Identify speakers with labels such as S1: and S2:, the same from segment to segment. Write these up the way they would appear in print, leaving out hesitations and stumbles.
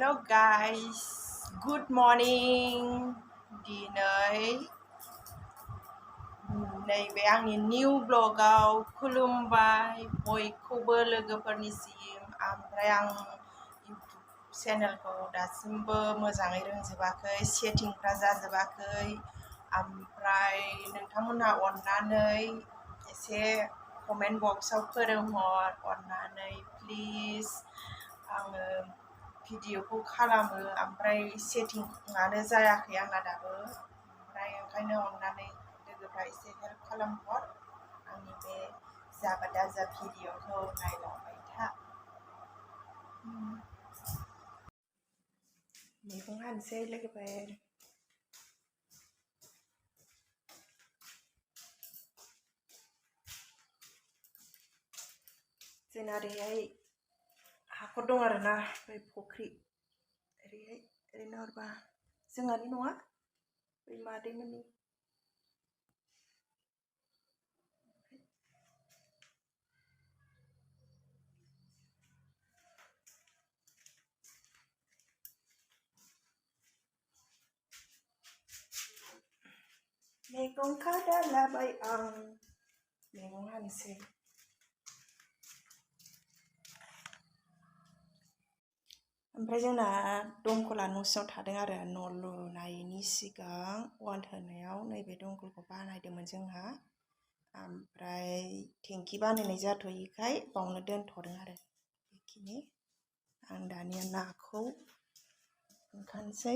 S1: Hello guys, good morning. दिनै नैबे आंनि निउ ब्लगाव खुलुमबाय बयखौबो लोगोफोरनिसिम। ओमफ्राय आं इउटुब चेनेलखौ दासिमबो मोजाङै रोंजोबाखै, सेटिंफ्रा जाजोबाखै। ओमफ्राय नोंथांमोनहा अननानै एसे कमेन्ट बक्सआव फोरोंहर अननानै प्लिज। आङो भिडिअखौ खालामो ओमफ्राय सेटिंआनो जायाखै आंना दाबो। ओमफ्राय ओंखायनो अननानै लोगोफ्रा एसे हेल्प खालामहर। आंनि बे जाबा दाजा भिडिअखौ नायलांबाय था। मैगं हानोसै लोगोफोर। जोंना ओरैहाय हाखर दं आरोना, बै फुख्रि ओरैहाय ओरैनो हरबा जोंहानि नङा, बै मादैमोननि। मैगं खादालाबाय आं, मैगं हानोसै। ओमफ्राय जोंना दंखला न' सिङाव थादों आरो, न' लुनायनि सिगां वाल होनायाव नैबे दंखलखौ बानायदोंमोन जोंहा। ओमफ्राय टेंकि बानायनाय जाथ'यैखाय बावनो दोनथ'दों आरो। बेखिनि आं दानिया नाखौ ओंखारसै,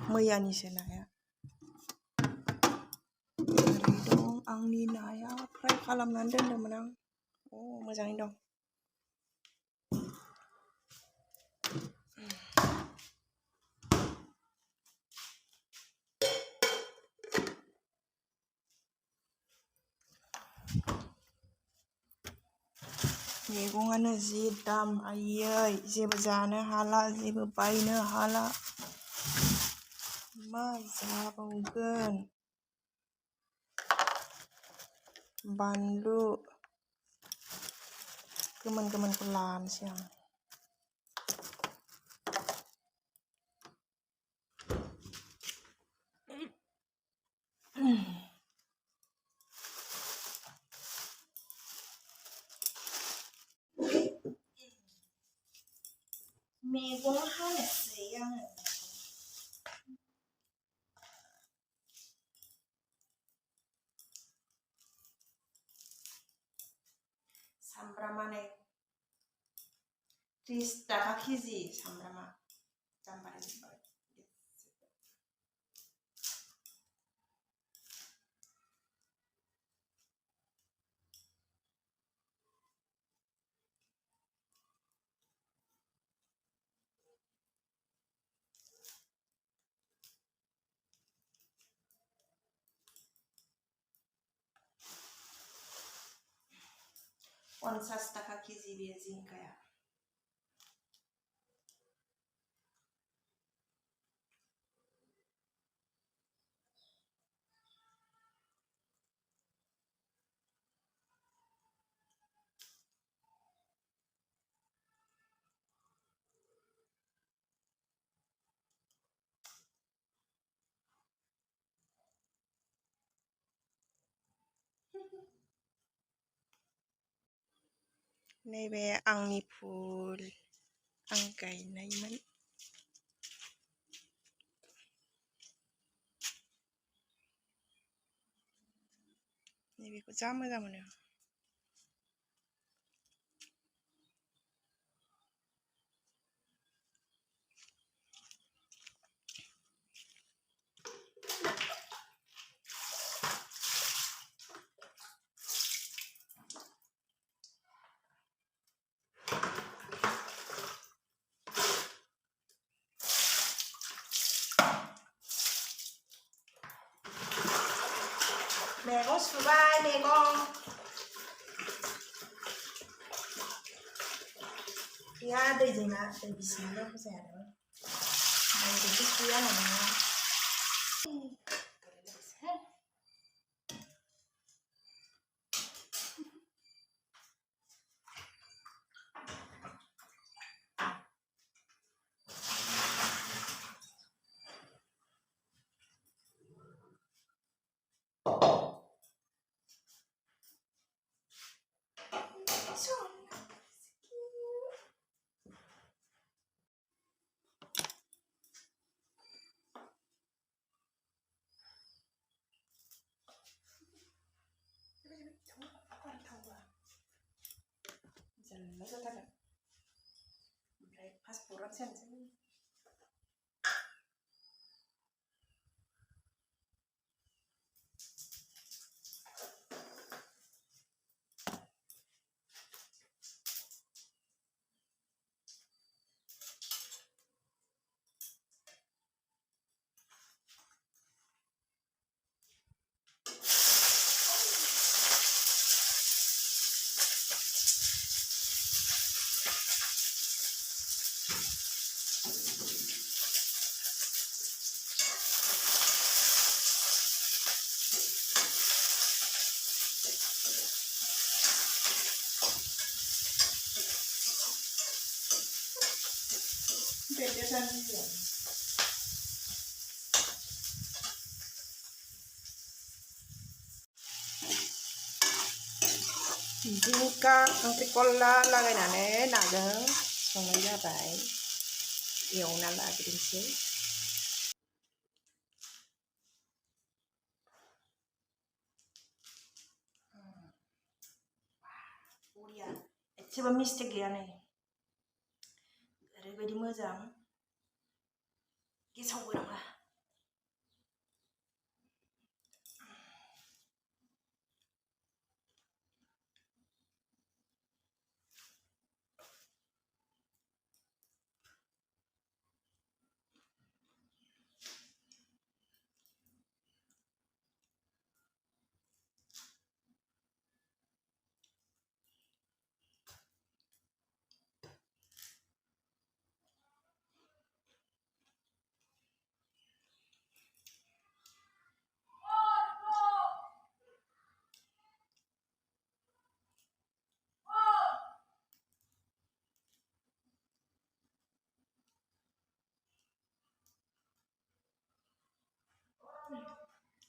S1: मैयानिसो नाया। ओरै दं आंनि नाया, फ्राय खालामनानै दोनदोंमोन आं। मोजाङै दं। मैगङानो जि दाम आयै, जेबो जानो हाला, जेबो बायनो हाला। मा जाबावगोन। बानलु गोमोन गोमोनखौ लानोसै आं। मैगं हानोसै आङो। सामब्रामानो 30 थाखा केजि सामब्रामा, दाम बारायजोब्बाय। 50 थाखा केजि बे जिंखाया। नैबे आंनि फुल, आं गायनायमोन। नैबेखौ जा मोजां मोनो। मैगं सुबाय, मैगं गैया, दैजोंना दै बिसिनाल' जाया। दैखौ सुयो आङो। जाथारगोन ओमफ्राय पासफुरन सेरनोसै बेदेरनानै जिंखा खांख्रिखला लागायनानै नाजों संनाय जाबाय एवना लाग्रोनोसै बरिया एसेबो मिस्टेक गैया नै ओरैबायदि मोजां गेसावबो नङा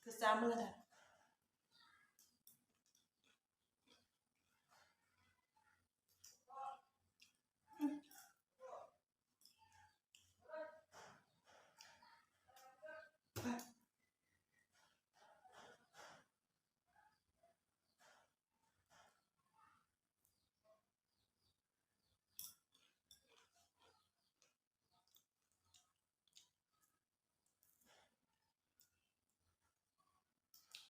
S1: गोजा मोजां